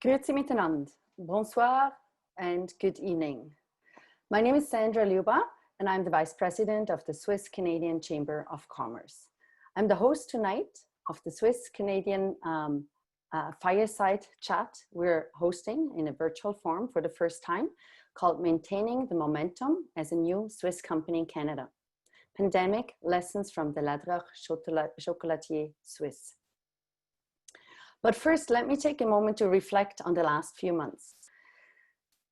Grüezi miteinander, bonsoir and good evening. My name is Sandra Liuba and I'm the Vice President of the Swiss-Canadian Chamber of Commerce. I'm the host tonight of the Swiss-Canadian fireside chat we're hosting in a virtual form for the first time called Maintaining the Momentum as a New Swiss Company in Canada. Pandemic Lessons from the Läderach Chocolatier Swiss. But first, let me take a moment to reflect on the last few months,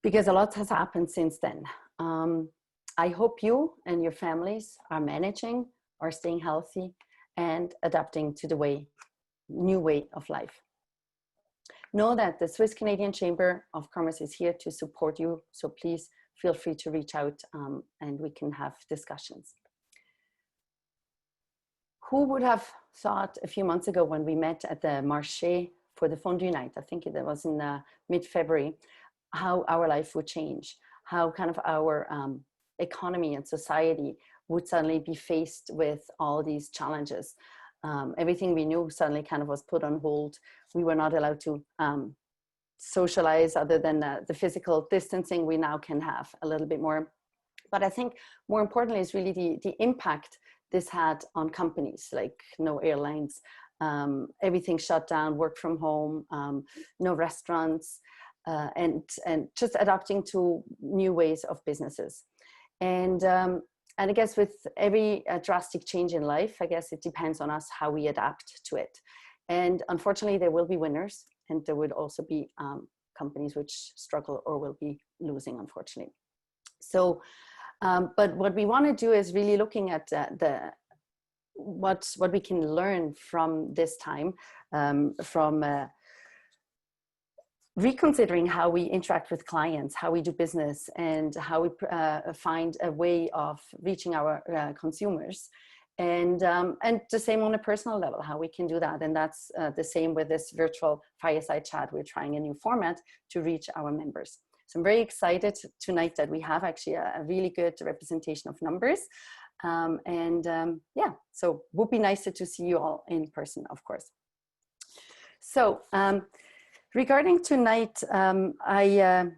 because a lot has happened since then. I hope you and your families are managing, are staying healthy, and adapting to the new way of life. Know that the Swiss-Canadian Chamber of Commerce is here to support you, so please feel free to reach out and we can have discussions. Who would have thought a few months ago when we met at the marché for the fondue night, I think it was in mid-February, how our life would change, how kind of our economy and society would suddenly be faced with all these challenges. Everything we knew suddenly kind of was put on hold. We were not allowed to socialize other than the physical distancing we now can have a little bit more. But I think more importantly is really the impact this had on companies, like no airlines, everything shut down, work from home, no restaurants, and just adapting to new ways of businesses. And I guess with every drastic change in life, I guess it depends on us how we adapt to it. And unfortunately, there will be winners, and there would also be companies which struggle or will be losing, unfortunately. So, but what we want to do is really looking at what we can learn from this time, from reconsidering how we interact with clients, how we do business, and how we find a way of reaching our consumers, and the same on a personal level, how we can do that. And that's the same with this virtual fireside chat. We're trying a new format to reach our members. So I'm very excited tonight that we have actually a really good representation of numbers. Yeah, so it would be nicer to see you all in person, of course. So regarding tonight, I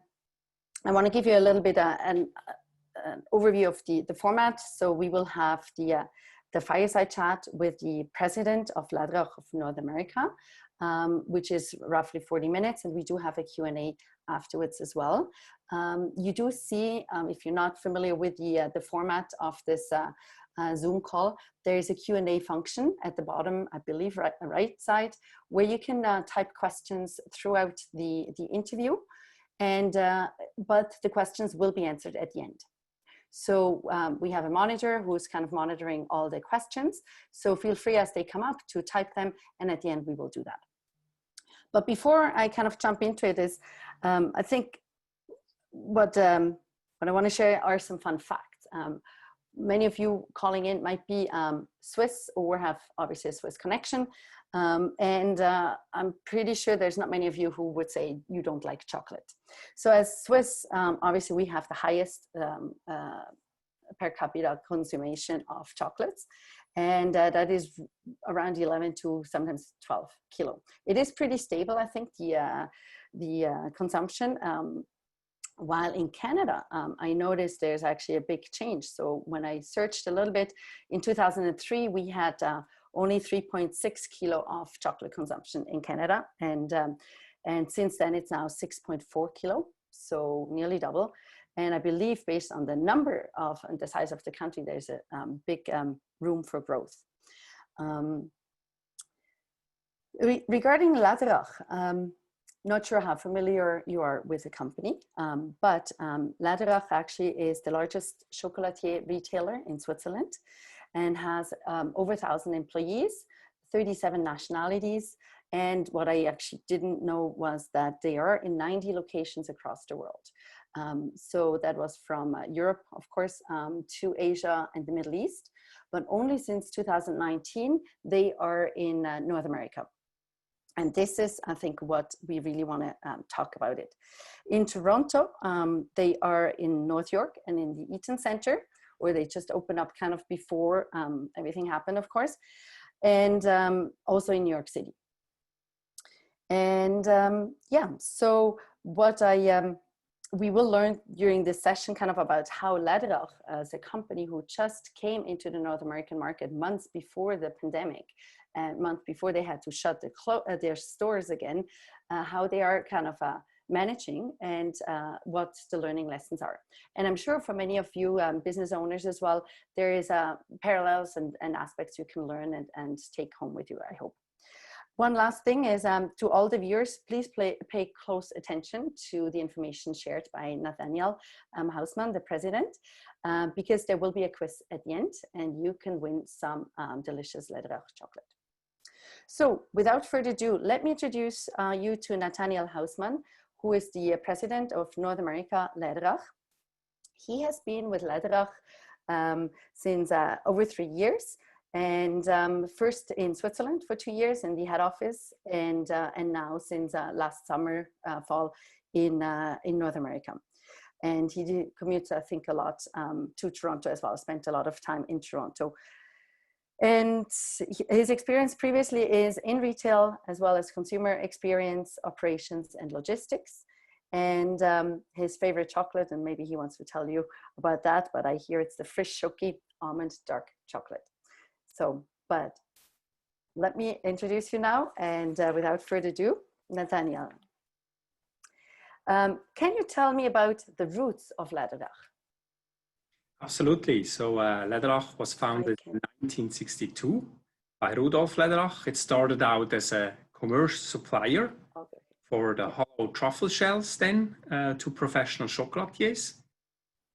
want to give you a little bit an overview of the format. So we will have the fireside chat with the president of Ladra of North America, which is roughly 40 minutes, and we do have a Q&A afterwards as well. You do see, if you're not familiar with the format of this Zoom call, there is a Q&A function at the bottom, I believe, right side, where you can type questions throughout the interview, and but the questions will be answered at the end. So we have a monitor who's kind of monitoring all the questions. So feel free as they come up to type them, and at the end we will do that. But before I kind of jump into it is, I think what I want to share are some fun facts. Many of you calling in might be Swiss or have obviously a Swiss connection. And I'm pretty sure there's not many of you who would say you don't like chocolate. So as Swiss, obviously we have the highest per capita consumption of chocolates. And that is around 11 to sometimes 12 kilo. It is pretty stable, I think, the consumption. While in Canada, I noticed there's actually a big change. So when I searched a little bit, in 2003, we had only 3.6 kilo of chocolate consumption in Canada. And since then, it's now 6.4 kilo, so nearly double. And I believe based on the number of and the size of the country, there's a big room for growth. Regarding Läderach, not sure how familiar you are with the company, but Läderach actually is the largest chocolatier retailer in Switzerland and has over 1,000 employees, 37 nationalities. And what I actually didn't know was that they are in 90 locations across the world. So that was from Europe, of course, to Asia and the Middle East. But only since 2019, they are in North America. And this is, I think, what we really want to talk about it. In Toronto, they are in North York and in the Eaton Center, where they just opened up kind of before everything happened, of course, and also in New York City. And And yeah, so what we will learn during this session kind of about how Läderach, as a company who just came into the North American market months before the pandemic, and months before they had to shut their stores again, how they are kind of managing and what the learning lessons are. And I'm sure for many of you business owners as well, there is parallels and aspects you can learn and take home with you, I hope. One last thing is to all the viewers, please pay close attention to the information shared by Nathanael Hausmann, the president, because there will be a quiz at the end and you can win some delicious Läderach chocolate. So without further ado, let me introduce you to Nathanael Hausmann, who is the president of North America, Läderach. He has been with Läderach since over 3 years. And first in Switzerland for 2 years in the head office, and now since last summer, fall in North America. And he commutes, I think, a lot to Toronto as well, spent a lot of time in Toronto. And his experience previously is in retail, as well as consumer experience, operations, and logistics. And his favorite chocolate, and maybe he wants to tell you about that, but I hear it's the Frisch Schoki almond dark chocolate. So, but let me introduce you now, and without further ado, Nathanael. Can you tell me about the roots of Läderach? Absolutely. So Läderach was founded in 1962 by Rudolf Läderach. It started out as a commercial supplier for the hollow truffle shells then to professional chocolatiers,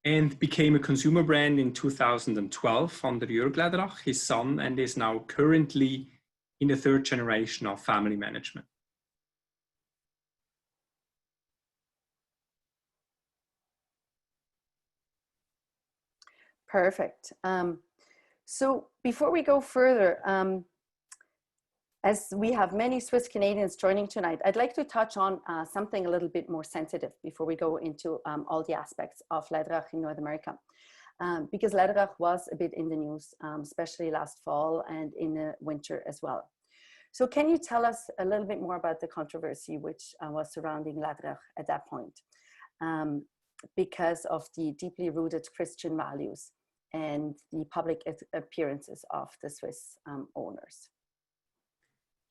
and became a consumer brand in 2012 under Jörg Läderach, his son, and is now currently in the 3rd generation of family management. Perfect. So before we go further, as we have many Swiss Canadians joining tonight, I'd like to touch on something a little bit more sensitive before we go into all the aspects of Läderach in North America. Because Läderach was a bit in the news, especially last fall and in the winter as well. So can you tell us a little bit more about the controversy which was surrounding Läderach at that point? Because of the deeply rooted Christian values and the public appearances of the Swiss owners.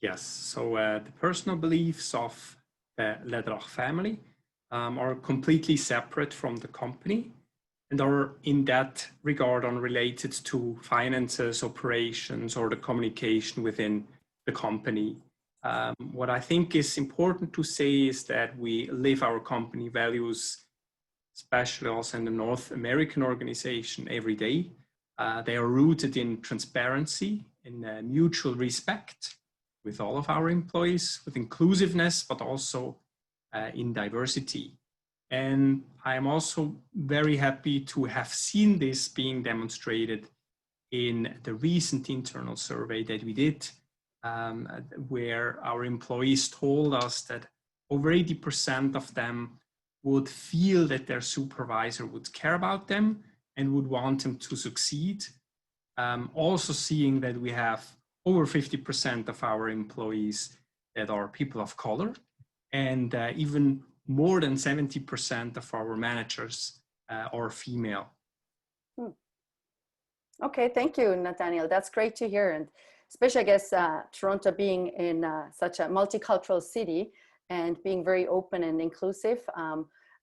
Yes, so the personal beliefs of the Läderach family are completely separate from the company and are in that regard unrelated to finances, operations, or the communication within the company. What I think is important to say is that we live our company values, especially also in the North American organization, every day. They are rooted in transparency, in mutual respect with all of our employees, with inclusiveness, but also in diversity. And I am also very happy to have seen this being demonstrated in the recent internal survey that we did, where our employees told us that over 80% of them would feel that their supervisor would care about them and would want them to succeed. Also seeing that we have over 50% of our employees that are people of color, and even more than 70% of our managers are female. Okay, thank you, Nathanael. That's great to hear. And especially, I guess, Toronto being in such a multicultural city and being very open and inclusive,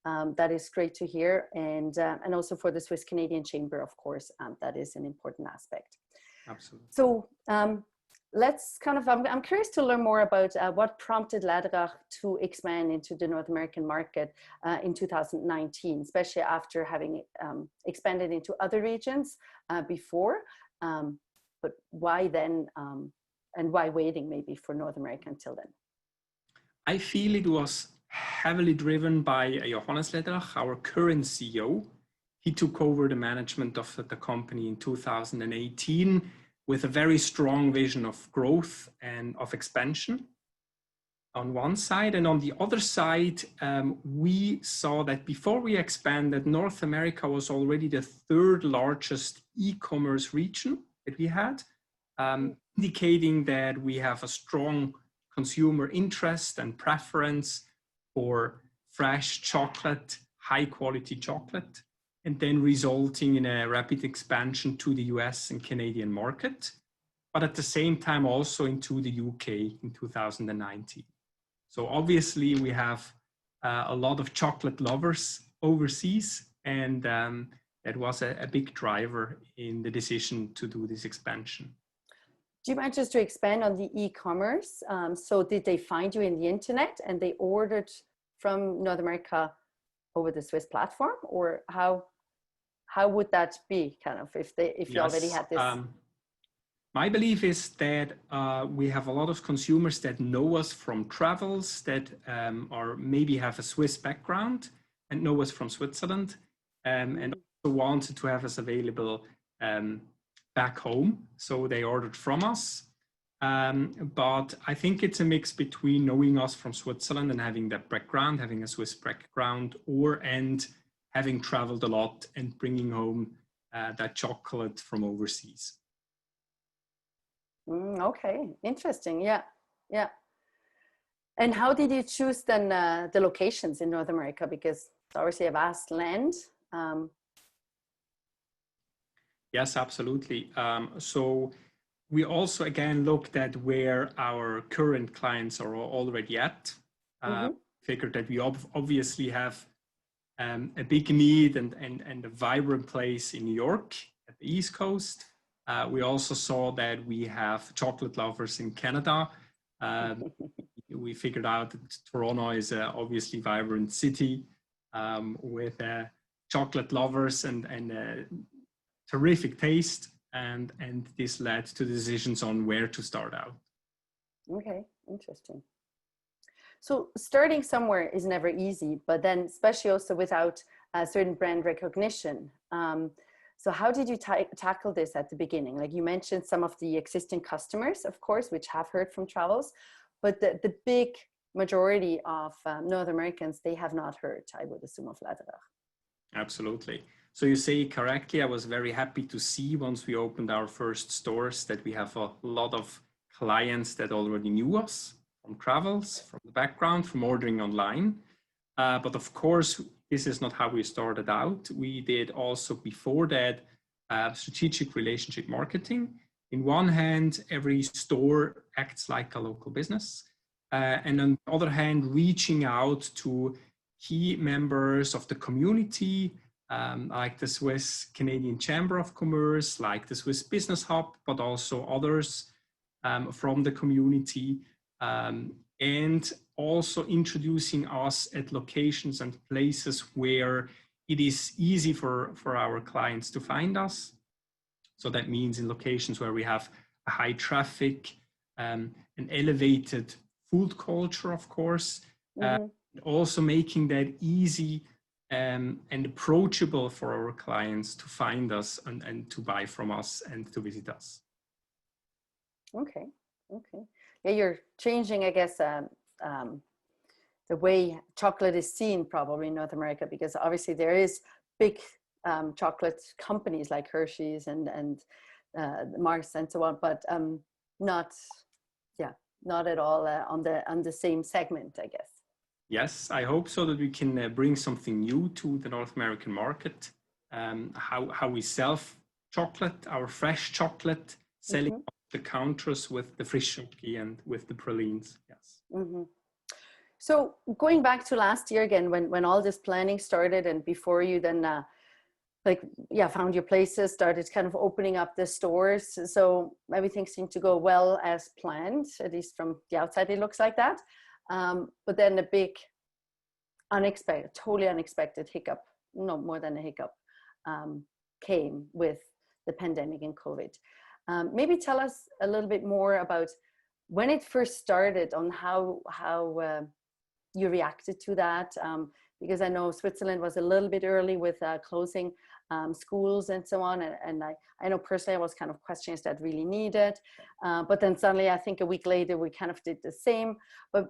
that is great to hear. And also for the Swiss Canadian Chamber, of course, that is an important aspect. Absolutely. So let's kind of, I'm curious to learn more about what prompted Läderach to expand into the North American market in 2019, especially after having expanded into other regions before. But why then, and why waiting maybe for North America until then? I feel it was heavily driven by Johannes Läderach, our current CEO. He took over the management of the company in 2018 with a very strong vision of growth and of expansion on one side. And on the other side, we saw that before we expanded, North America was already the 3rd largest e-commerce region that we had, indicating that we have a strong consumer interest and preference for fresh chocolate, high quality chocolate, and then resulting in a rapid expansion to the US and Canadian market, but at the same time also into the UK in 2019. So obviously we have a lot of chocolate lovers overseas, and that was a big driver in the decision to do this expansion. Do you mind just to expand on the e-commerce? So did they find you in the internet and they ordered from North America over the Swiss platform, or how would that be, kind of, if you already had this? My belief is that we have a lot of consumers that know us from travels, that or maybe have a Swiss background and know us from Switzerland, and also wanted to have us available back home. So they ordered from us. But I think it's a mix between knowing us from Switzerland and having that background, having a Swiss background, and having traveled a lot and bringing home that chocolate from overseas. Okay, interesting. Yeah, yeah. And how did you choose then the locations in North America? Because it's obviously a vast land. Yes, absolutely. So we also, again, looked at where our current clients are already at. Figured that we obviously have a big need and a vibrant place in New York at the East Coast. We also saw that we have chocolate lovers in Canada. We figured out that Toronto is a obviously vibrant city with chocolate lovers and terrific taste, and this led to decisions on where to start out. Okay, interesting. So starting somewhere is never easy, but then especially also without certain brand recognition. So how did you tackle this at the beginning? Like you mentioned some of the existing customers, of course, which have heard from travels, but the big majority of North Americans, they have not heard, I would assume, of Läderach. Absolutely. So you say correctly. I was very happy to see once we opened our first stores that we have a lot of clients that already knew us from travels, from the background, from ordering online. But of course, this is not how we started out. We did also before that strategic relationship marketing. In one hand, every store acts like a local business. And on the other hand, reaching out to key members of the community, like the Swiss Canadian Chamber of Commerce, like the Swiss Business Hub, but also others from the community, and also introducing us at locations and places where it is easy for our clients to find us. So that means in locations where we have a high traffic, an elevated food culture, of course, also making that easy and approachable for our clients to find us and to buy from us and to visit us. Okay, okay. Yeah, you're changing, I guess, the way chocolate is seen probably in North America, because obviously there is big chocolate companies like Hershey's and Mars and so on, but not at all on the same segment, I guess. Yes, I hope so, that we can bring something new to the North American market. How we sell chocolate, our fresh chocolate, selling off the counters with the Frischschoki and with the pralines. Yes. So going back to last year again, when all this planning started, and before you then found your places, started kind of opening up the stores, so everything seemed to go well as planned, at least from the outside it looks like that. But then a big totally unexpected hiccup, no more than a hiccup, came with the pandemic and COVID. Maybe tell us a little bit more about when it first started, on how you reacted to that, because I know Switzerland was a little bit early with closing schools and so on, and I know personally I was kind of questioning, is that really needed? But then suddenly I think a week later we kind of did the same. But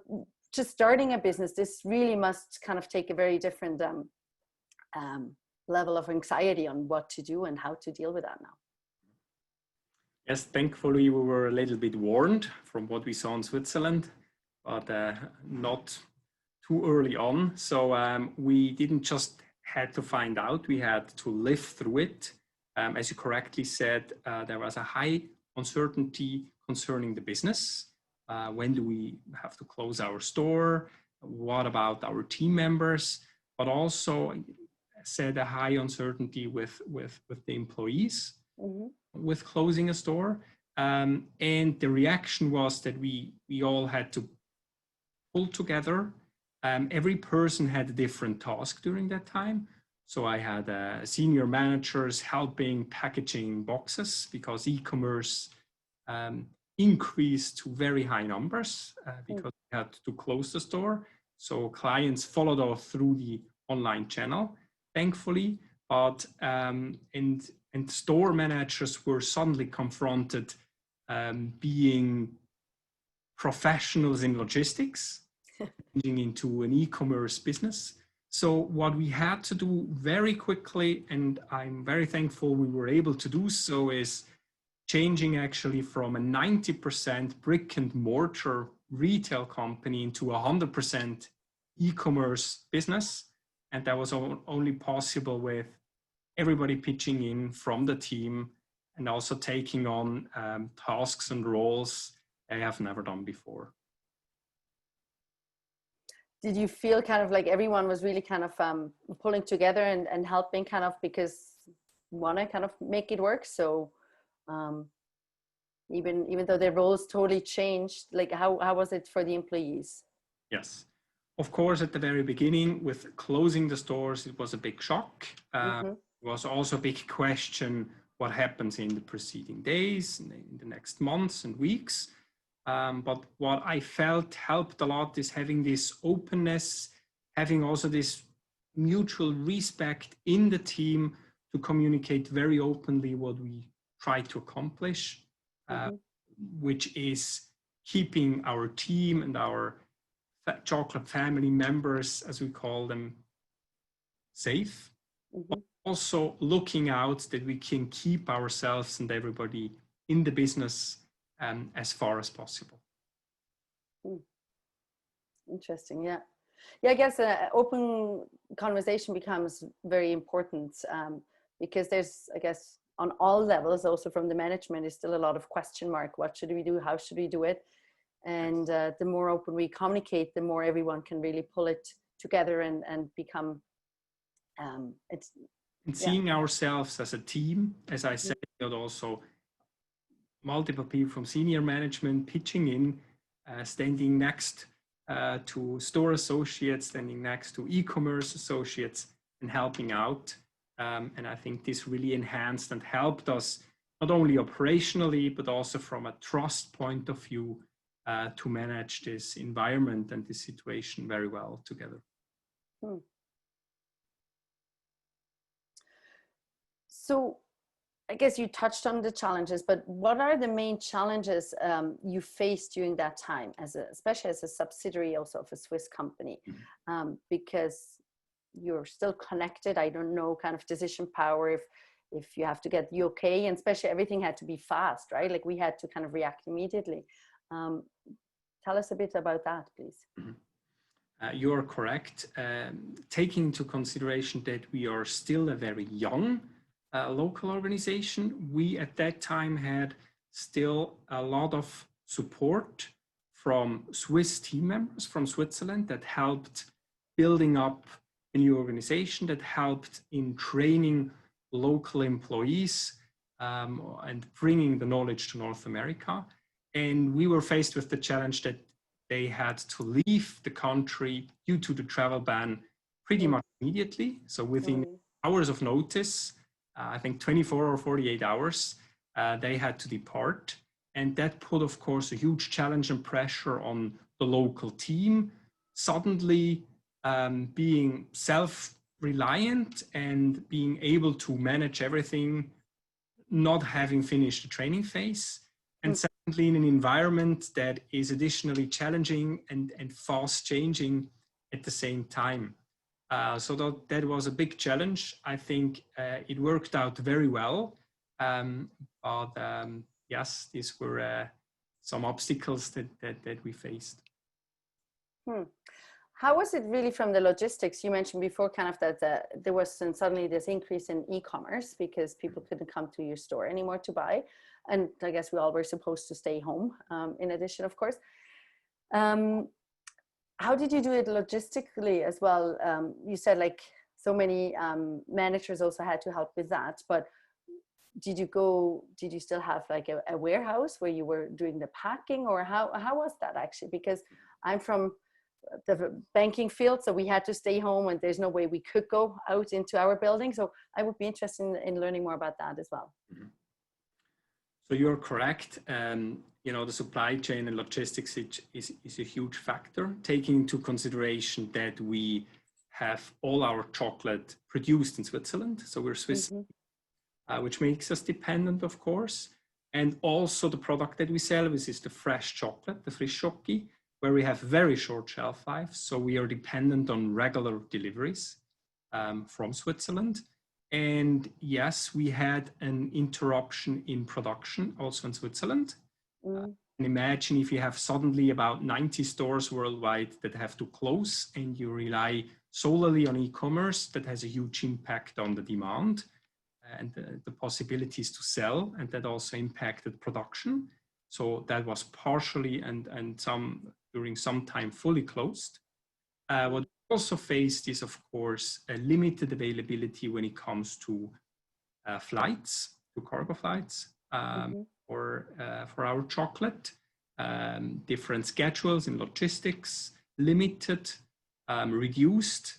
just starting a business, this really must kind of take a very different level of anxiety on what to do and how to deal with that now. Yes, thankfully we were a little bit warned from what we saw in Switzerland. but not too early on. So we didn't just had to find out, we had to live through it. As you correctly said, there was a high uncertainty concerning the business. When do we have to close our store? What about our team members? But also said a high uncertainty with the employees with closing a store. And the reaction was that we all had to pull together. Every person had a different task during that time. So I had senior managers helping packaging boxes because e-commerce increased to very high numbers because we had to close the store. So clients followed us through the online channel, thankfully. But and store managers were suddenly confronted being professionals in logistics, changing into an e-commerce business. So what we had to do very quickly, and I'm very thankful we were able to do so, is changing actually from a 90% brick and mortar retail company into 100% e-commerce business. And that was only possible with everybody pitching in from the team and also taking on tasks and roles I have never done before. Did you feel kind of like everyone was really kind of pulling together and helping kind of because want to kind of make it work? So even though their roles totally changed, like how was it for the employees? Yes, of course, at the very beginning with closing the stores, it was a big shock. It was also a big question, what happens in the preceding days, in the next months and weeks. But what I felt helped a lot is having this openness, having also this mutual respect in the team to communicate very openly what we try to accomplish, which is keeping our team and our chocolate family members, as we call them, safe. But also looking out that we can keep ourselves and everybody in the business as far as possible. Interesting, yeah. Yeah, I guess open conversation becomes very important because there's, I guess, on all levels, also from the management, is still a lot of question mark. What should we do? How should we do it? And the more open we communicate, the more everyone can really pull it together and become seeing ourselves as a team, as I said, but also multiple people from senior management pitching in, standing next to store associates, standing next to e-commerce associates and helping out. And I think this really enhanced and helped us not only operationally, but also from a trust point of view to manage this environment and this situation very well together. So I guess you touched on the challenges, but what are the main challenges you faced during that time, especially as a subsidiary also of a Swiss company? Because you're still connected. I don't know, kind of decision power if you have to get the okay, and especially everything had to be fast, right? Like we had to kind of react immediately. Tell us a bit about that, please. You are correct. Taking into consideration that we are still a very young local organization, we at that time had still a lot of support from Swiss team members from Switzerland that helped building up a new organization, that helped in training local employees and bringing the knowledge to North America. And we were faced with the challenge that they had to leave the country due to the travel ban pretty much immediately. So within hours of notice, I think 24 or 48 hours, they had to depart. And that put, of course, a huge challenge and pressure on the local team, suddenly being self-reliant and being able to manage everything, not having finished the training phase. And secondly, in an environment that is additionally challenging and fast changing at the same time. So that was a big challenge. I think it worked out very well. But yes, these were some obstacles that we faced. Hmm. How was it really from the logistics? You mentioned before kind of that there was suddenly this increase in e-commerce because people couldn't come to your store anymore to buy. And I guess we all were supposed to stay home, in addition, of course. How did you do it logistically as well? You said like so many managers also had to help with that, but did you still have like a warehouse where you were doing the packing, or how was that actually? Because I'm from the banking field, so we had to stay home and there's no way we could go out into our building. So I would be interested in learning more about that as well. Mm-hmm. So you're correct. You know, the supply chain and logistics is a huge factor, taking into consideration that we have all our chocolate produced in Switzerland. So we're Swiss, which makes us dependent, of course. And also the product that we sell, which is the fresh chocolate, the Frischschoki, where we have very short shelf life. So we are dependent on regular deliveries from Switzerland. And yes, we had an interruption in production also in Switzerland. And imagine if you have suddenly about 90 stores worldwide that have to close and you rely solely on e-commerce, that has a huge impact on the demand and the possibilities to sell, and that also impacted production. So that was partially and during some time fully closed. What we also faced is, of course, a limited availability when it comes to flights, to cargo flights for our chocolate, different schedules in logistics, limited, reduced,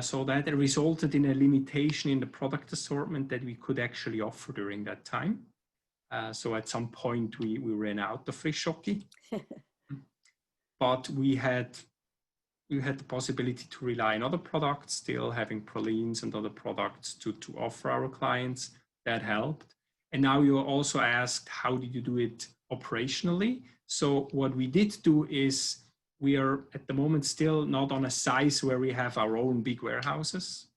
so that it resulted in a limitation in the product assortment that we could actually offer during that time. So at some point we ran out of Frischschoki, but we had the possibility to rely on other products, still having pralines and other products to offer our clients. That helped. And now you also asked, how did you do it operationally? So what we did do is, we are at the moment still not on a size where we have our own big warehouses.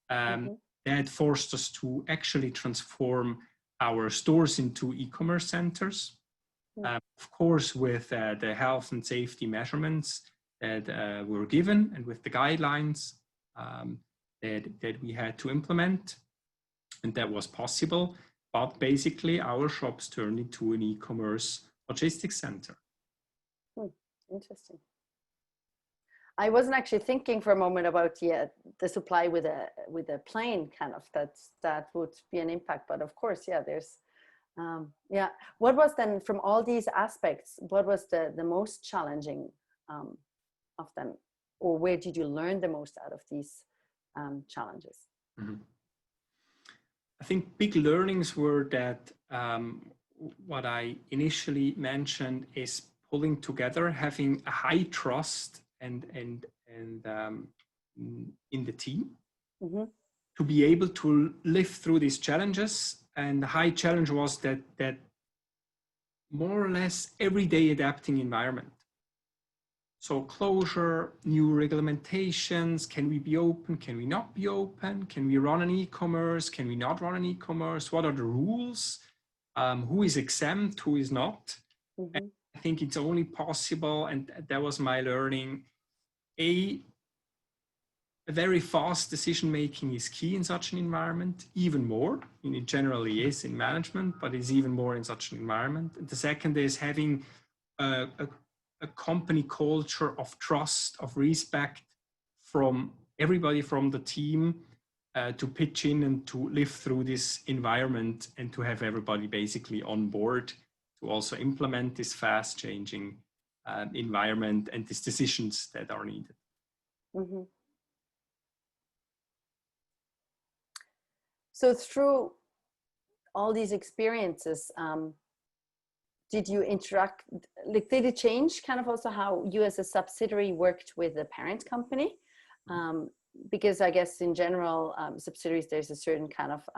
That forced us to actually transform our stores into e-commerce centers. Of course, with the health and safety measurements that were given and with the guidelines that we had to implement, and that was possible. But basically, our shops turned into an e-commerce logistics center. Interesting. I wasn't actually thinking for a moment about the supply with a plane, kind of that would be an impact. But of course, there's What was then, from all these aspects, what was the most challenging of them, or where did you learn the most out of these challenges? I think big learnings were that what I initially mentioned is pulling together, having a high trust and in the team to be able to live through these challenges. And the high challenge was that more or less everyday adapting environment. So closure, new regulations, can we be open, can we not be open? Can we run an e-commerce, can we not run an e-commerce? What are the rules? Who is exempt, who is not? And I think it's only possible, and that was my learning, a very fast decision-making is key in such an environment, even more. It generally is in management, but it's even more in such an environment. And the second is having a company culture of trust, of respect from everybody from the team to pitch in and to live through this environment, and to have everybody basically on board to also implement this fast changing environment and these decisions that are needed. So through all these experiences, did you interact, like, did it change kind of also how you as a subsidiary worked with the parent company? Because I guess in general, subsidiaries, there's a certain kind of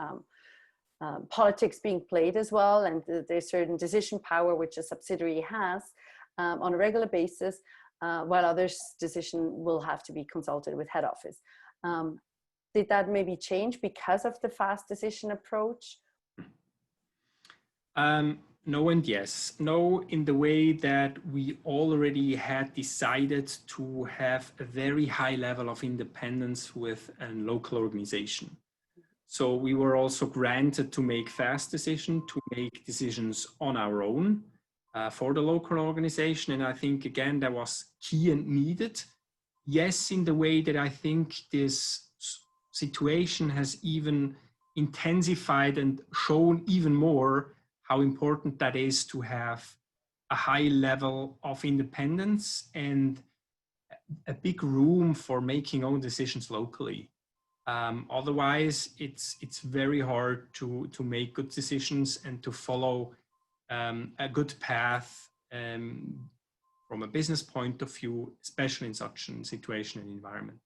politics being played as well, and there's certain decision power which a subsidiary has on a regular basis, while others' decision will have to be consulted with head office. Did that maybe change because of the fast decision approach? No and yes. No, in the way that we already had decided to have a very high level of independence with a local organization. So we were also granted to make fast decisions, to make decisions on our own for the local organization. And I think, again, that was key and needed. Yes, in the way that I think this situation has even intensified and shown even more how important that is to have a high level of independence and a big room for making own decisions locally. Otherwise, it's very hard to make good decisions and to follow a good path from a business point of view, especially in such a situation and environment.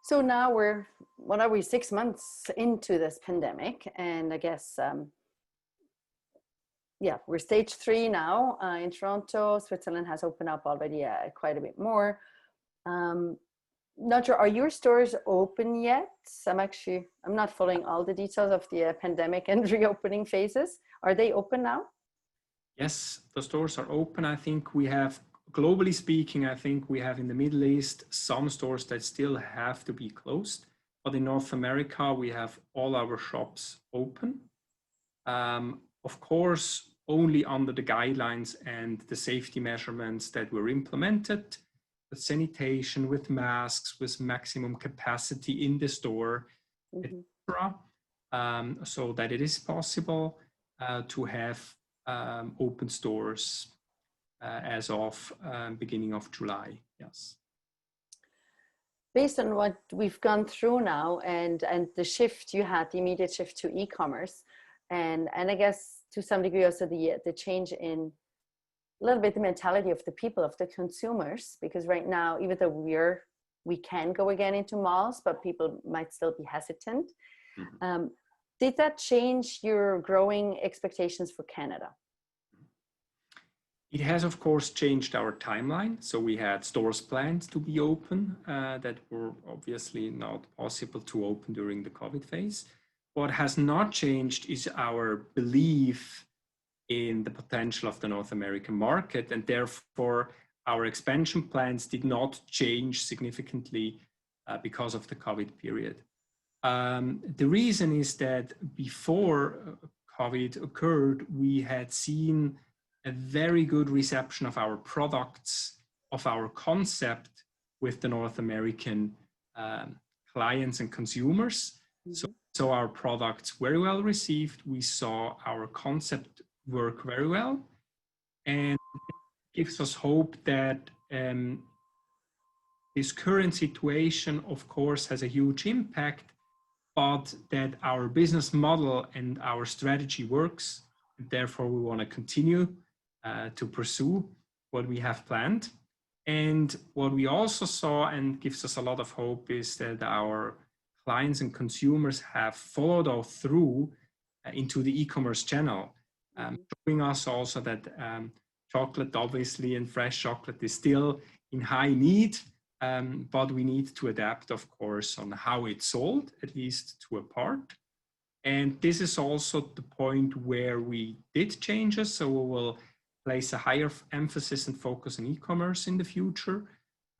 So now we're, what are we, 6 months into this pandemic, and I guess, yeah, we're stage 3 now in Toronto. Switzerland has opened up already quite a bit more. Not sure, are your stores open yet? I'm not following all the details of the pandemic and reopening phases. Are they open now? Yes, the stores are open. I think we have, globally speaking, I think we have in the Middle East some stores that still have to be closed. But in North America, we have all our shops open. Of course, only under the guidelines and the safety measurements that were implemented, with sanitation, with masks, with maximum capacity in the store, etc. So that it is possible to have open stores as of beginning of July. Yes. Based on what we've gone through now and the shift you had, the immediate shift to e-commerce, and I guess to some degree also the change in a little bit the mentality of the people, of the consumers, because right now, even though we can go again into malls, but people might still be hesitant. Mm-hmm. Did that change your growing expectations for Canada? It has, of course, changed our timeline. So we had stores planned to be open that were obviously not possible to open during the COVID phase. What has not changed is our belief in the potential of the North American market, and therefore our expansion plans did not change significantly because of the COVID period. The reason is that before COVID occurred, we had seen a very good reception of our products, of our concept with the North American clients and consumers. Mm-hmm. So our products very well received. We saw our concept work very well, and it gives us hope that this current situation, of course, has a huge impact, but that our business model and our strategy works, and therefore we want to continue to pursue what we have planned. And what we also saw and gives us a lot of hope is that our clients and consumers have followed us through into the e-commerce channel, showing us also that chocolate, obviously, and fresh chocolate is still in high need, but we need to adapt, of course, on how it's sold, at least to a part. And this is also the point where we did changes, so we will place a higher emphasis and focus on e-commerce in the future.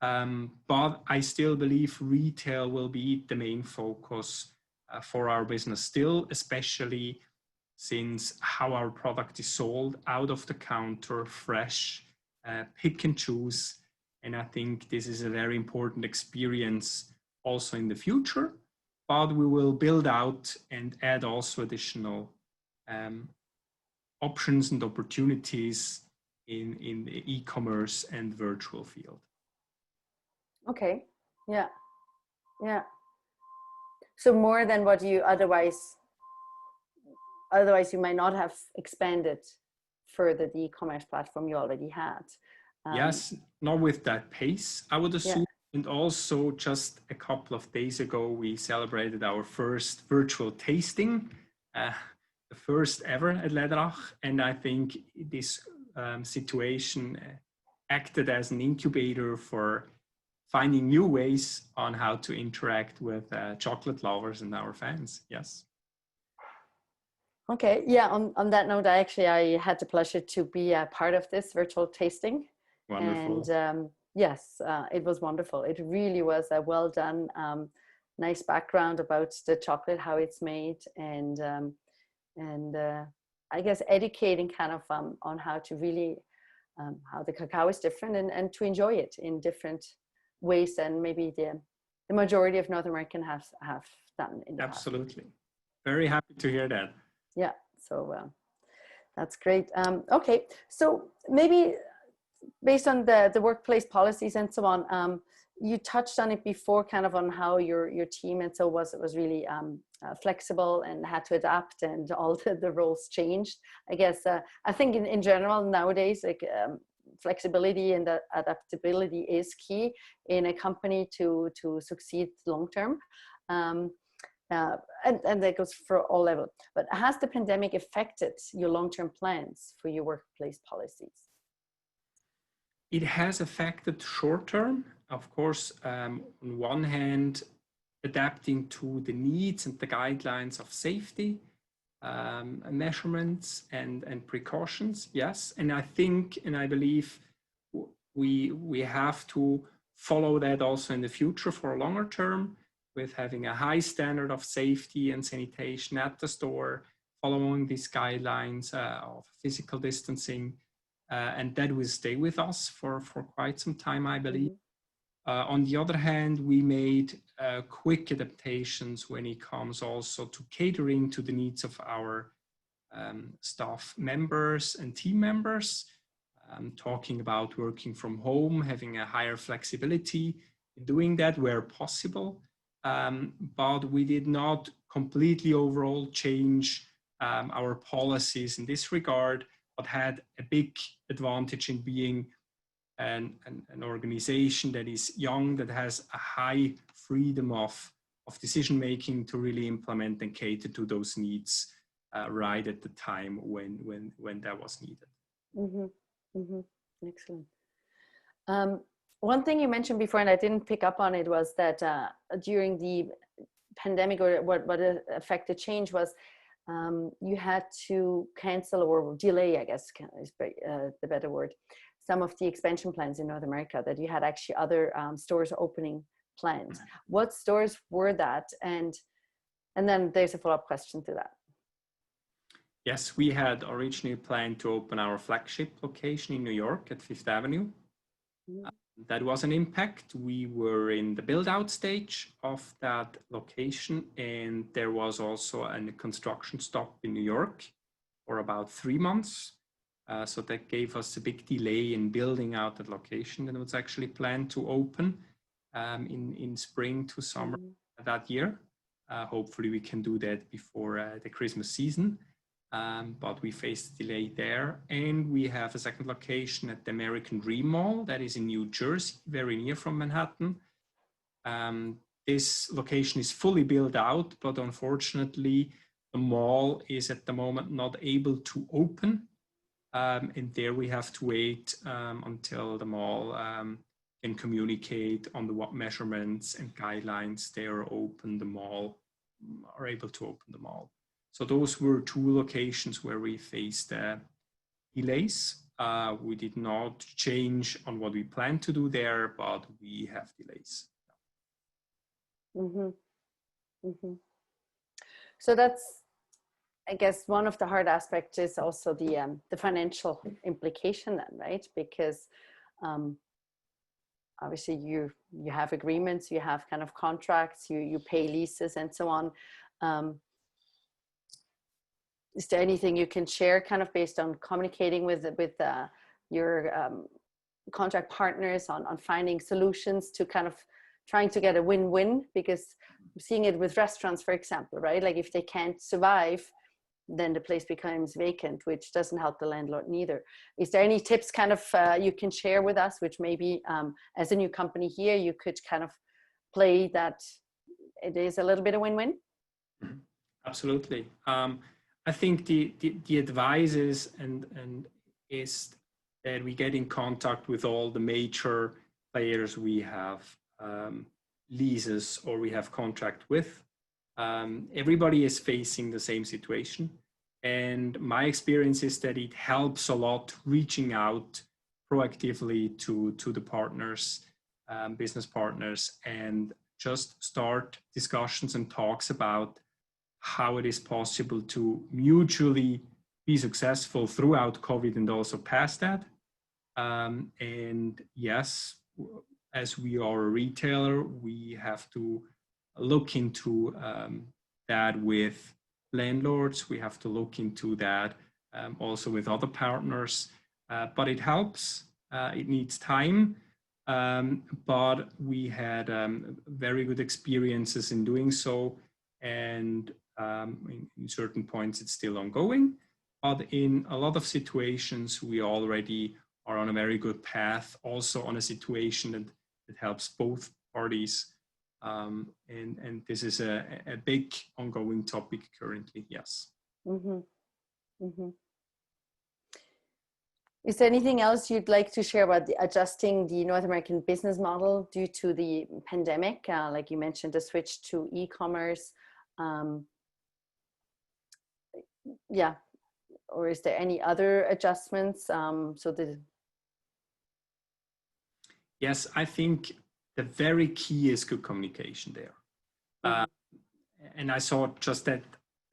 But I still believe retail will be the main focus for our business still, especially since how our product is sold out of the counter, fresh, pick and choose. And I think this is a very important experience also in the future, but we will build out and add also additional options and opportunities in the e-commerce and virtual field. Okay, yeah. So more than what you otherwise you might not have expanded further the e-commerce platform you already had. Yes, not with that pace, I would assume. Yeah. And also just a couple of days ago, we celebrated our first virtual tasting, the first ever at Läderach. And I think this situation acted as an incubator for finding new ways on how to interact with chocolate lovers and our fans. Yes. Okay, yeah, on that note, I had the pleasure to be a part of this virtual tasting. Wonderful. And yes, it was wonderful. It really was a well done, nice background about the chocolate, how it's made, and I guess educating kind of on how to really, how the cacao is different and to enjoy it in different ways than maybe the majority of North American have done in the past. Absolutely. Very happy to hear that. Yeah, so that's great. Okay, so maybe based on the workplace policies and so on, you touched on it before, kind of on how your team and so was really flexible and had to adapt, and all the roles changed. I guess I think in general nowadays, like flexibility and adaptability is key in a company to succeed long term. And that goes for all levels. But has the pandemic affected your long-term plans for your workplace policies? It has affected short term, of course, on one hand, adapting to the needs and the guidelines of safety, measurements and precautions, yes. And I think, and I believe we have to follow that also in the future for a longer term, with having a high standard of safety and sanitation at the store, following these guidelines of physical distancing, and that will stay with us for quite some time, I believe. On the other hand, we made quick adaptations when it comes also to catering to the needs of our staff members and team members, talking about working from home, having a higher flexibility in doing that where possible. But we did not completely overall change our policies in this regard, but had a big advantage in being an organization that is young, that has a high freedom of decision making to really implement and cater to those needs right at the time when that was needed. Mm-hmm. Mm-hmm. Excellent. One thing you mentioned before, and I didn't pick up on it, was that during the pandemic, or what affected change was you had to cancel or delay, I guess is the better word, some of the expansion plans in North America, that you had actually other stores opening planned. What stores were that? And then there's a follow-up question to that. Yes, we had originally planned to open our flagship location in New York at Fifth Avenue. That was an impact. We were in the build-out stage of that location, and there was also a construction stop in New York for about 3 months. So that gave us a big delay in building out that location, and it was actually planned to open in spring to summer that year. Hopefully we can do that before the Christmas season. But we faced a delay there, and we have a second location at the American Dream Mall that is in New Jersey, very near from Manhattan. This location is fully built out, but unfortunately the mall is at the moment not able to open, and there we have to wait until the mall can communicate on what measurements and guidelines they are open, the mall are able to open the mall. So those were 2 locations where we faced delays. We did not change on what we planned to do there, but we have delays. Mm-hmm. Mm-hmm. So that's, I guess, one of the hard aspects is also the financial implication then, right? Because obviously you have agreements, you have kind of contracts, you pay leases and so on. Is there anything you can share kind of based on communicating with your contract partners on finding solutions to kind of trying to get a win-win? Because I'm seeing it with restaurants, for example, right? Like if they can't survive, then the place becomes vacant, which doesn't help the landlord neither. Is there any tips kind of you can share with us, which maybe as a new company here, you could kind of play that it is a little bit of win-win? Absolutely. I think the advice is that we get in contact with all the major players we have leases or we have contract with. Everybody is facing the same situation. And my experience is that it helps a lot reaching out proactively to the partners, business partners, and just start discussions and talks about how it is possible to mutually be successful throughout COVID and also past that. And yes, as we are a retailer, we have to look into that with landlords. We have to look into that also with other partners. But it helps. It needs time. But we had very good experiences in doing so. And in certain points, it's still ongoing. But in a lot of situations, we already are on a very good path, also on a situation that helps both parties. And this is a big ongoing topic currently, yes. Mm-hmm. Mm-hmm. Is there anything else you'd like to share about adjusting the North American business model due to the pandemic? Like you mentioned, the switch to e-commerce. Yeah. Or is there any other adjustments? Yes, I think the very key is good communication there. And I saw just that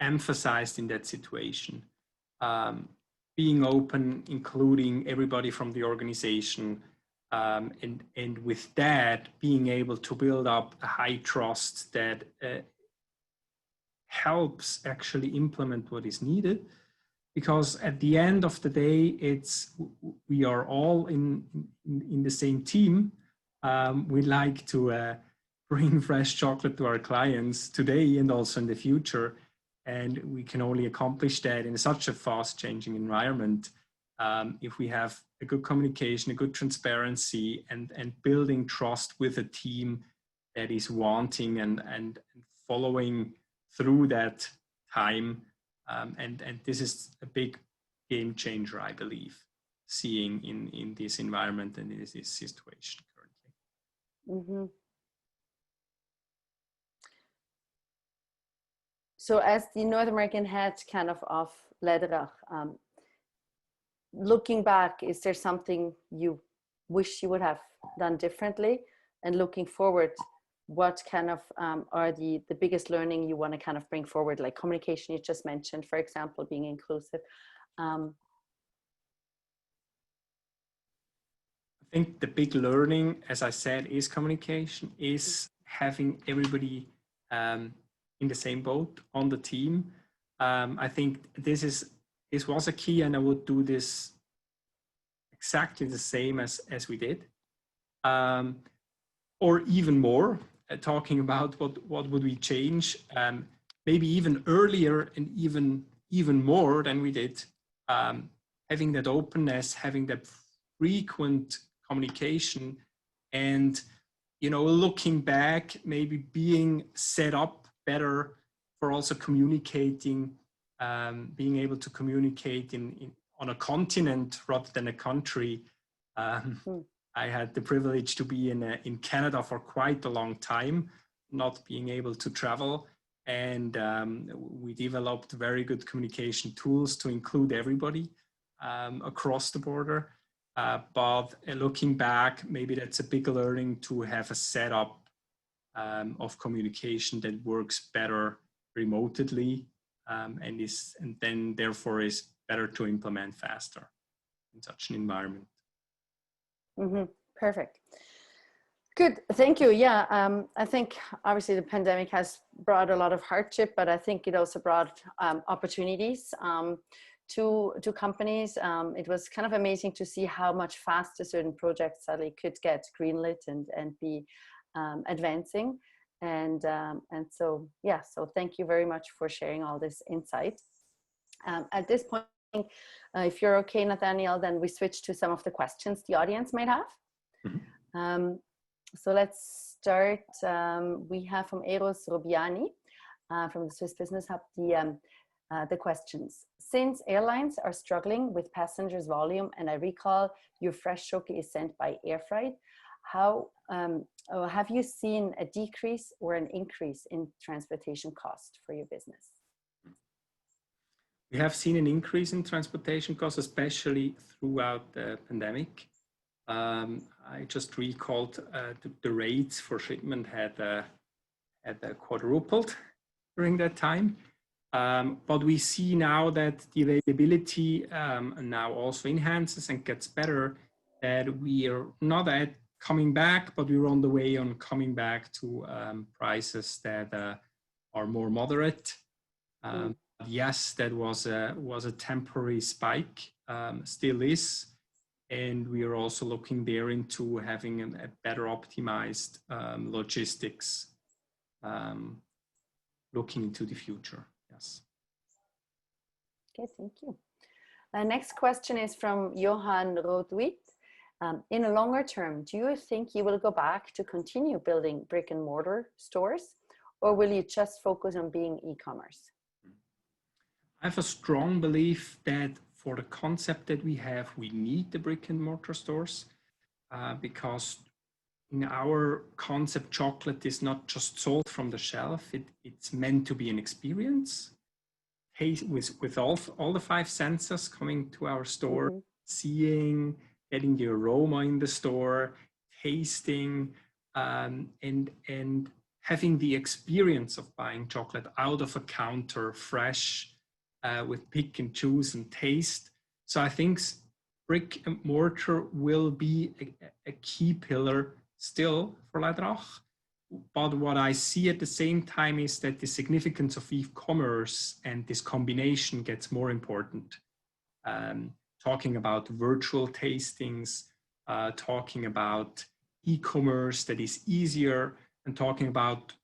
emphasized in that situation. Being open, including everybody from the organization, and with that, being able to build up a high trust that helps actually implement what is needed. Because at the end of the day, we are all in the same team. We like to bring fresh chocolate to our clients today and also in the future. And we can only accomplish that in such a fast changing environment if we have a good communication, a good transparency, and building trust with a team that is wanting and following through that time. And this is a big game changer, I believe, seeing in this environment and in this situation currently. Mm-hmm. So as the North American head kind of Läderach, looking back, is there something you wish you would have done differently? And looking forward, what kind of are the biggest learning you want to kind of bring forward, like communication you just mentioned, for example, being inclusive? I think the big learning, as I said, is communication, is having everybody in the same boat on the team. I think this was a key, and I would do this exactly the same as we did, or even more. Talking about what would we change, maybe even earlier and even more than we did. Having that openness, having that frequent communication, and looking back, maybe being set up better for also communicating, being able to communicate on a continent rather than a country. I had the privilege to be in Canada for quite a long time, not being able to travel. And we developed very good communication tools to include everybody across the border. But looking back, maybe that's a big learning to have a setup of communication that works better remotely and then therefore is better to implement faster in such an environment. Mm-hmm. Perfect. Good. Thank you. Yeah, I think obviously the pandemic has brought a lot of hardship, but I think it also brought opportunities to companies. It was kind of amazing to see how much faster certain projects suddenly could get greenlit and be advancing. And so, yeah, so thank you very much for sharing all this insight. At this point, if you're okay, Nathanael, then we switch to some of the questions the audience might have. Mm-hmm. So let's start. We have from Eros Robiani from the Swiss Business Hub the questions. Since airlines are struggling with passengers volume, and I recall your fresh chocolate is sent by air freight, how have you seen a decrease or an increase in transportation cost for your business? We have seen an increase in transportation costs, especially throughout the pandemic. I just recalled the rates for shipment had quadrupled during that time. But we see now that the availability now also enhances and gets better, that we are not at coming back, but we're on the way on coming back to prices that are more moderate. Yes, that was a temporary spike, still is. And we are also looking there into having a better optimized logistics, looking into the future. Yes. Okay, thank you. Next question is from Johan Rodwit. In a longer term, do you think you will go back to continue building brick and mortar stores, or will you just focus on being e-commerce? I have a strong belief that for the concept that we have, we need the brick and mortar stores because in our concept, chocolate is not just sold from the shelf. It's meant to be an experience with all the five senses coming to our store, seeing, getting the aroma in the store, tasting, and having the experience of buying chocolate out of a counter, fresh, with pick and choose and taste. So I think brick and mortar will be a key pillar still for Läderach. But what I see at the same time is that the significance of e-commerce and this combination gets more important. Talking about virtual tastings, talking about e-commerce that is easier, and talking about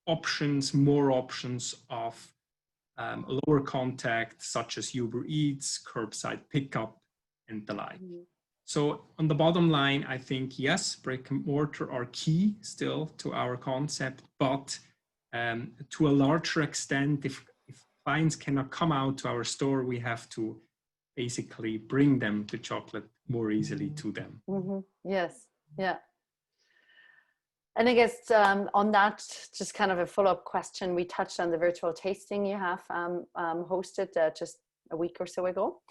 options, more options of lower contact, such as Uber Eats, curbside pickup, and the like. So on the bottom line, I think, yes, brick and mortar are key still to our concept, but to a larger extent, if clients cannot come out to our store, we have to basically bring them the chocolate more easily to them. Yes, yeah. And I guess on that, just kind of a follow-up question, we touched on the virtual tasting you have hosted just a week or so ago.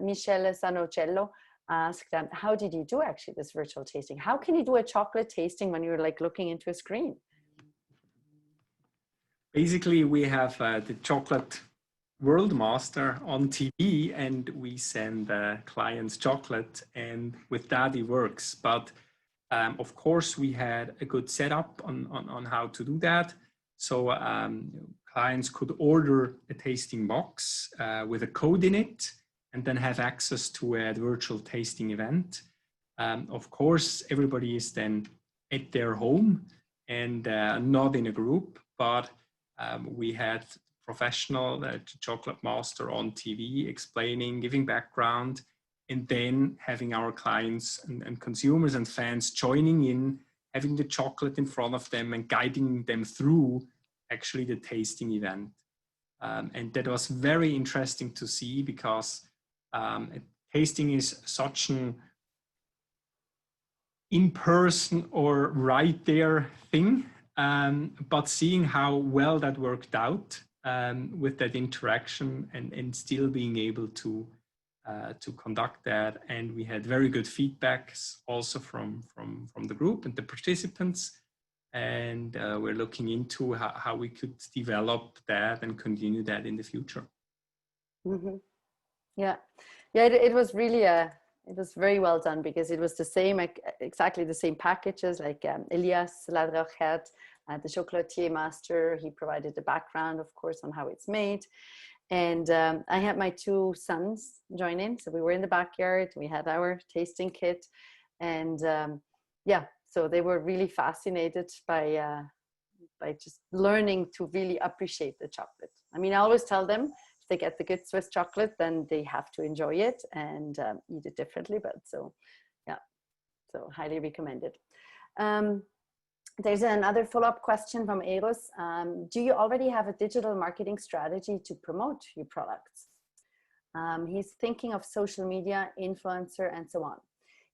Michele Sanocello asked, how did you do actually this virtual tasting? How can you do a chocolate tasting when you're like looking into a screen? Basically, we have the chocolate world master on TV and we send clients chocolate, and with that it works. But of course, we had a good setup on how to do that. So clients could order a tasting box with a code in it and then have access to a virtual tasting event. Of course, everybody is then at their home and not in a group, but we had professional chocolate master on TV explaining, giving background, and then having our clients and consumers and fans joining in, having the chocolate in front of them and guiding them through actually the tasting event. And that was very interesting to see because tasting is such an in-person or right there thing, but seeing how well that worked out with that interaction and still being able to conduct that. And we had very good feedbacks also from the group and the participants. And we're looking into how we could develop that and continue that in the future. Yeah, it was really it was very well done because it was the same, exactly the same packages like Elias Ladra had, the chocolatier master. He provided the background, of course, on how it's made. And I had my two sons join in. So we were in the backyard, we had our tasting kit, and yeah, so they were really fascinated by just learning to really appreciate the chocolate. I mean, I always tell them if they get the good Swiss chocolate, then they have to enjoy it and eat it differently. But so, yeah, so highly recommended. There's another follow-up question from Eros. Do you already have a digital marketing strategy to promote your products? He's thinking of social media, influencer, and so on.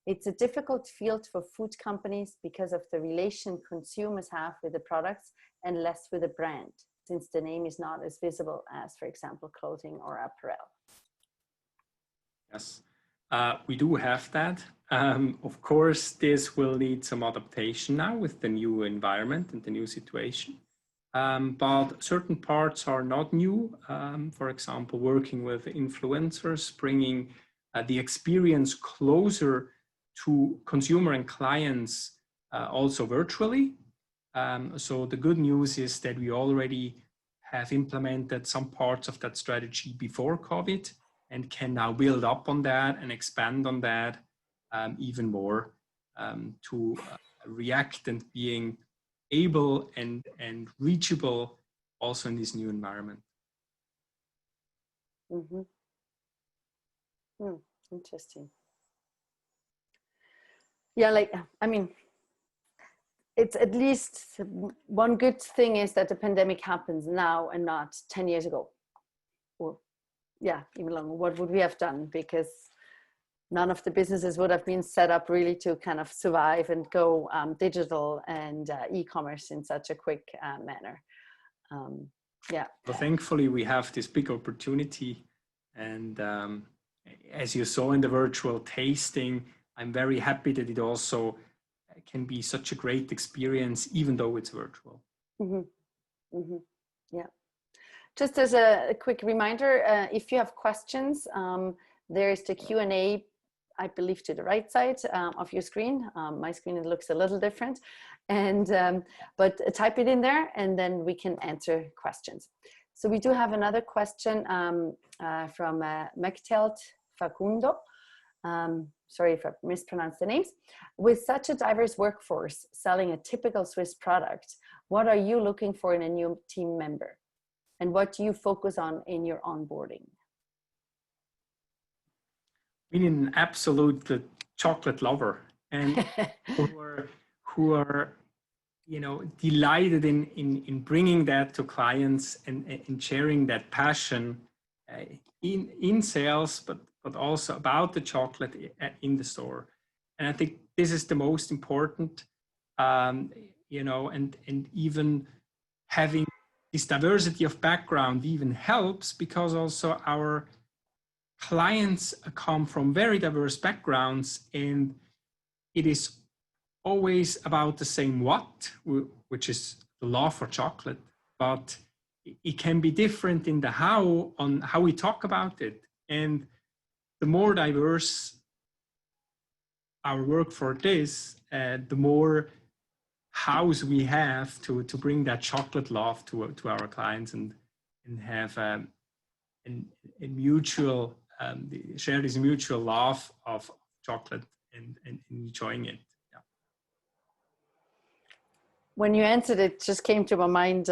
It's a difficult field for food companies because of the relation consumers have with the products and less with the brand. since the name is not as visible as, for example, clothing or apparel. Yes, we do have that. Of course, this will need some adaptation now with the new environment and the new situation. But certain parts are not new. For example, working with influencers, bringing the experience closer to consumer and clients also virtually. So the good news is that we already have implemented some parts of that strategy before COVID and can now build up on that and expand on that even more to react and being able and reachable also in this new environment. Mm-hmm. Interesting. Yeah, like, I mean, it's at least one good thing is that the pandemic happens now and not 10 years ago. Or, yeah, even longer. What would we have done? Because none of the businesses would have been set up really to kind of survive and go digital and e-commerce in such a quick manner. Yeah. Well, thankfully, we have this big opportunity. And as you saw in the virtual tasting, I'm very happy that it also can be such a great experience, even though it's virtual. Mm-hmm. Mm-hmm. Yeah. Just as a quick reminder, if you have questions, there is the Q&A, I believe, to the right side of your screen. My screen, it looks a little different. And but type it in there and then we can answer questions. So we do have another question from Mechtelt Facundo. Sorry if I mispronounced the names. With such a diverse workforce selling a typical Swiss product, what are you looking for in a new team member? And what do you focus on in your onboarding? We need an absolute chocolate lover and who are you know, delighted in bringing that to clients and sharing that passion in sales, but also about the chocolate in the store. And I think this is the most important, you know, and even having this diversity of background even helps because also our clients come from very diverse backgrounds and it is always about the same what, which is the love for chocolate, but it can be different in the how, on how we talk about it. And the more diverse our workforce is, the more hows we have to bring that chocolate love to our clients and have a mutual, share this mutual love of chocolate and enjoying it. When you answered it, just came to my mind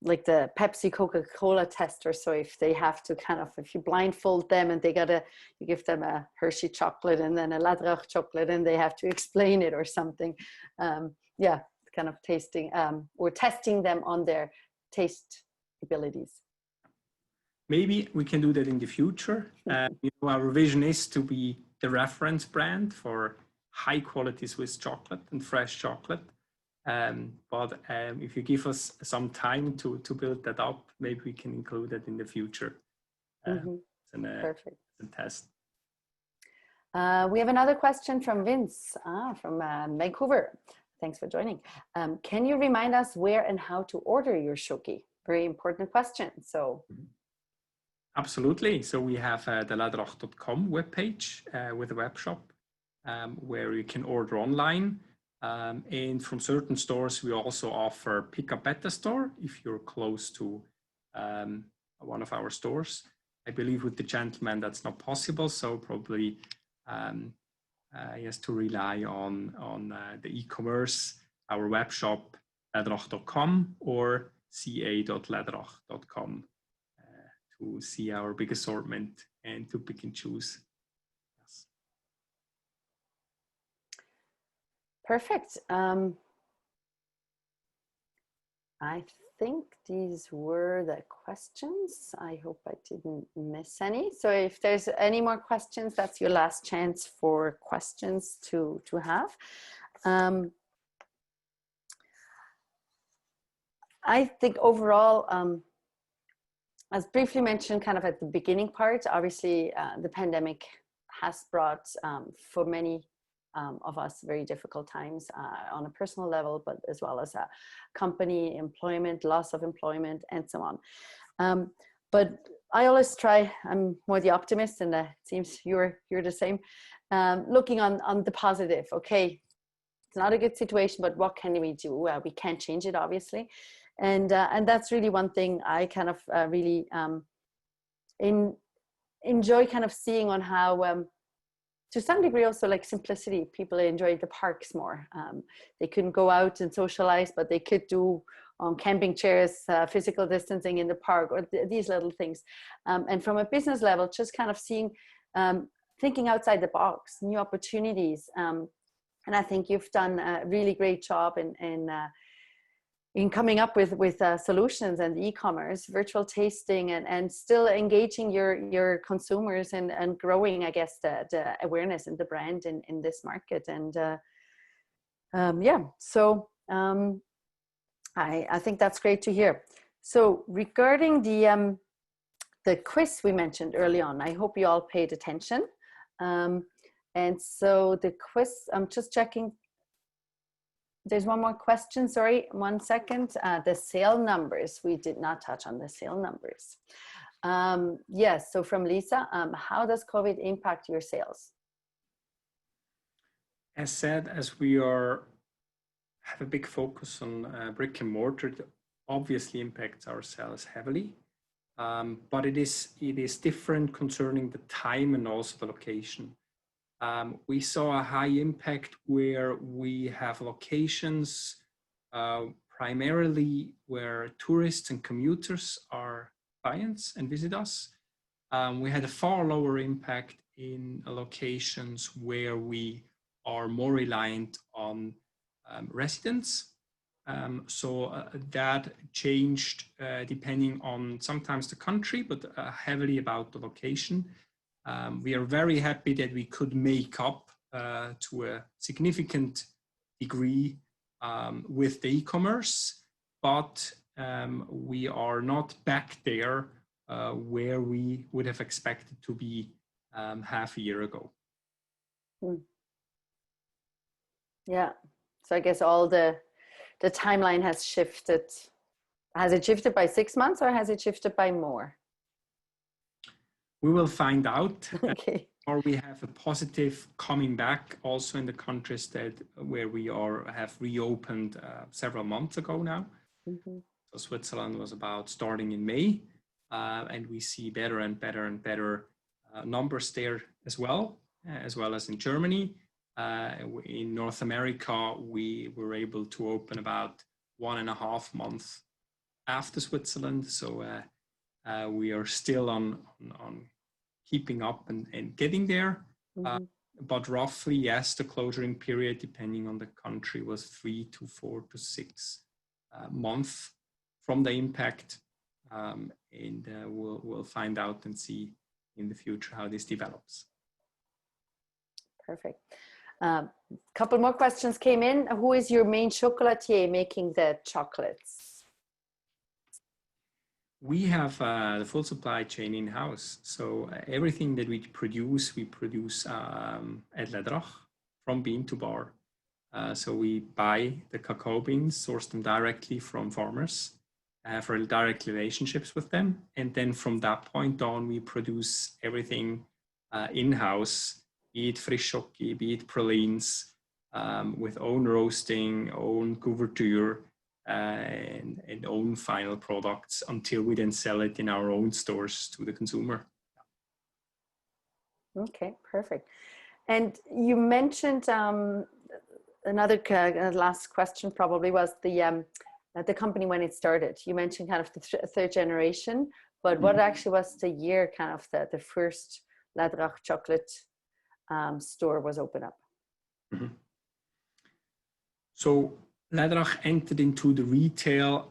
like the Pepsi Coca-Cola tester. So if they have to kind of, if you blindfold them and you give them a Hershey chocolate and then a Läderach chocolate and they have to explain it or something. Yeah, kind of tasting or testing them on their taste abilities. Maybe we can do that in the future. You know, our vision is to be the reference brand for high quality Swiss chocolate and fresh chocolate. But if you give us some time to build that up, maybe we can include that in the future. Perfect. As a test. We have another question from Vince from Vancouver. Thanks for joining. Can you remind us where and how to order your shoki? Very important question. So. Absolutely. So we have the ladrach.com webpage with a web shop where you can order online. And from certain stores, we also offer pick-up at the store if you're close to one of our stores. I believe with the gentleman that's not possible, so probably he has to rely on the e-commerce, our web shop, ladrach.com or ca.ladrach.com to see our big assortment and to pick and choose. Yes. Perfect. I think these were the questions. I hope I didn't miss any. So if there's any more questions, that's your last chance for questions to have. I think overall, as briefly mentioned kind of at the beginning part, obviously the pandemic has brought for many of us very difficult times on a personal level, but as well as a company employment, loss of employment, and so on. But I always try, I'm more the optimist, and it seems you're the same, looking on the positive. Okay, it's not a good situation, but what can we do? Well, we can't change it, obviously. And that's really one thing I kind of really enjoy kind of seeing on how, to some degree also like simplicity, people enjoy the parks more. They couldn't go out and socialize, but they could do on camping chairs, physical distancing in the park, or these little things. And from a business level, just kind of seeing, thinking outside the box, new opportunities. And I think you've done a really great job in coming up with solutions and e-commerce, virtual tasting, and still engaging your consumers and growing, I guess, the awareness and the brand in this market. And yeah, so I think that's great to hear. So regarding the quiz we mentioned early on, I hope you all paid attention. And so the quiz, I'm just checking. There's one more question, sorry, 1 second. The sale numbers, we did not touch on the sale numbers. Yes, so from Lisa, how does COVID impact your sales? As said, as we have a big focus on brick and mortar, it obviously impacts our sales heavily. But it is different concerning the time and also the location. We saw a high impact where we have locations primarily where tourists and commuters are clients and visit us. We had a far lower impact in locations where we are more reliant on residents. So that changed depending on sometimes the country, but heavily about the location. We are very happy that we could make up to a significant degree with the e-commerce, but we are not back there where we would have expected to be half a year ago. Yeah, so I guess all the timeline has shifted. Has it shifted by 6 months or has it shifted by more? We will find out. Okay. Or we have a positive coming back also in the countries where we have reopened several months ago now. Mm-hmm. So Switzerland was about starting in May, and we see better and better and better numbers there as well as in Germany. In North America, we were able to open about 1.5 months after Switzerland. So we are still on keeping up and getting there. Mm-hmm. But roughly, yes, the closing period, depending on the country, was 3 to 4 to 6 months from the impact. And we'll find out and see in the future how this develops. Perfect. Couple more questions came in. Who is your main chocolatier making the chocolates? We have the full supply chain in-house. So everything that we produce at Läderach from bean to bar. So we buy the cacao beans, source them directly from farmers, have direct relationships with them. And then from that point on, we produce everything in-house, be it frischocchi, be it pralines, with own roasting, own couverture, and own final products until we then sell it in our own stores to the consumer. Okay, perfect. And you mentioned another last question probably was the company when it started. You mentioned kind of the third generation, but what actually was the year kind of the first Läderach chocolate store was opened up? Mm-hmm. So Läderach entered into the retail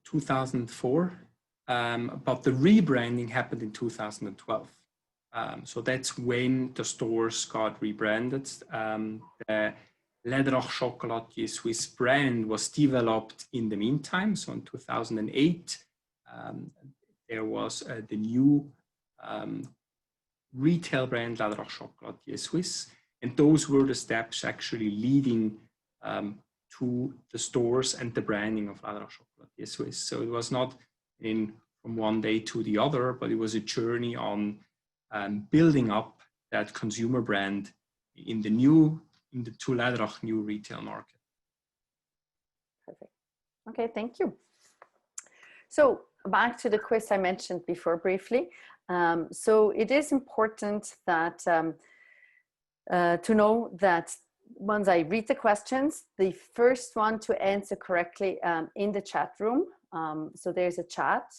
2004, but the rebranding happened in 2012. So that's when the stores got rebranded. The Läderach Chocolatier Swiss brand was developed in the meantime. So in 2008, there was the new retail brand Läderach Chocolatier Swiss. And those were the steps actually leading to the stores and the branding of Läderach Chocolatier Swiss. So it was not from one day to the other, but it was a journey on building up that consumer brand in the to Läderach new retail market. Perfect. Okay, thank you. So back to the quiz I mentioned before briefly. So it is important that to know that once I read the questions, the first one to answer correctly in the chat room. So there's a chat.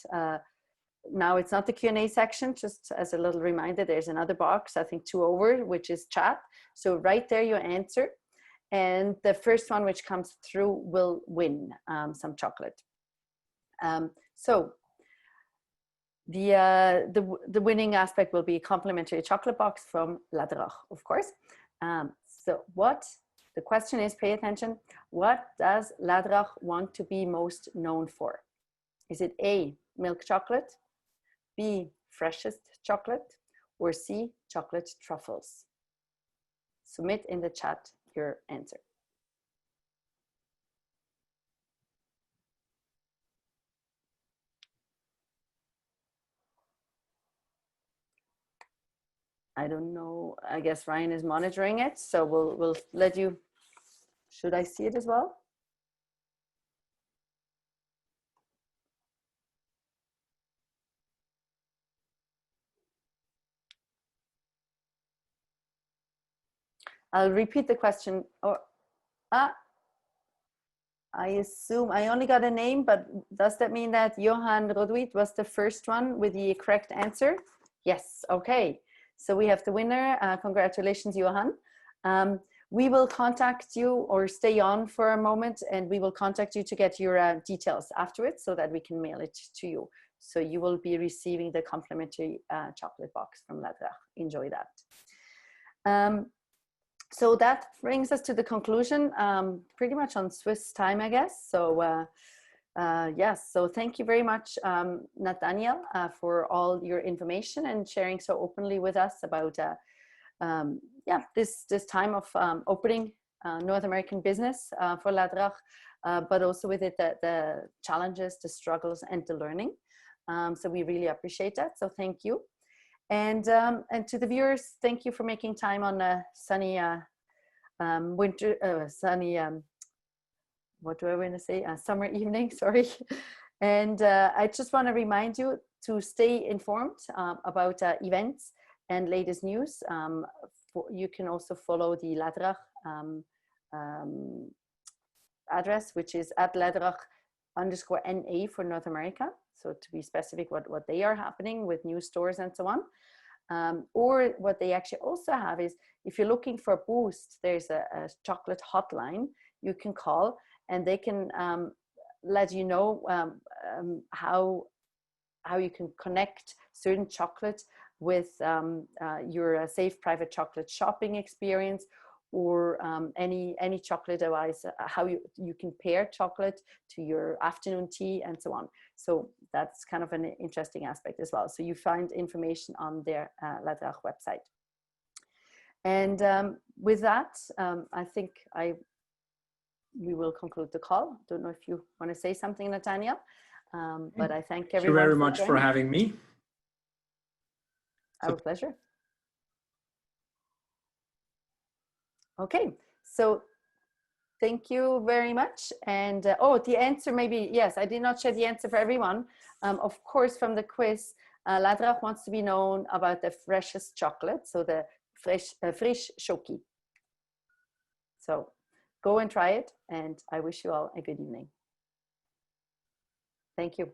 Now it's not the Q&A section, just as a little reminder, there's another box, I think 2 over, which is chat. So right there you answer. And the first one which comes through will win some chocolate. So the winning aspect will be a complimentary chocolate box from Läderach, of course. So the question is, pay attention, what does Läderach want to be most known for? Is it A, milk chocolate, B, freshest chocolate, or C, chocolate truffles? Submit in the chat your answer. I don't know, I guess Ryan is monitoring it, so we'll let you, should I see it as well? I'll repeat the question. I assume I only got a name, but does that mean that Johan Rodwit was the first one with the correct answer? Yes, okay. So we have the winner. Congratulations, Johan. We will contact you or stay on for a moment, and we will contact you to get your details afterwards so that we can mail it to you. So you will be receiving the complimentary chocolate box from Läderach. Enjoy that. So that brings us to the conclusion, pretty much on Swiss time, I guess. So yes, so thank you very much, Nathanael, for all your information and sharing so openly with us about yeah, this time of opening North American business for Läderach, but also with it the challenges, the struggles, and the learning. So we really appreciate that. So thank you. And to the viewers, thank you for making time on a sunny what do I want to say? Summer evening, sorry. And I just want to remind you to stay informed about events and latest news. You can also follow the Ladra address, which is at Läderach_NA for North America. So to be specific, what they are happening with new stores and so on. Or what they actually also have is, if you're looking for a boost, there's a chocolate hotline you can call, and they can let you know how you can connect certain chocolate with your safe private chocolate shopping experience, or any chocolate device, how you can pair chocolate to your afternoon tea and so on. So that's kind of an interesting aspect as well. So you find information on their Läderach website. And with that, I think we will conclude the call. Don't know if you want to say something, Nathanael, but I thank everyone. Thank you very much for having me. Our pleasure. Okay, so thank you very much. And oh, the answer maybe, yes, I did not share the answer for everyone. Of course, from the quiz, Läderach wants to be known about the freshest chocolate, so the frisch Schoki. So go and try it, and I wish you all a good evening. Thank you.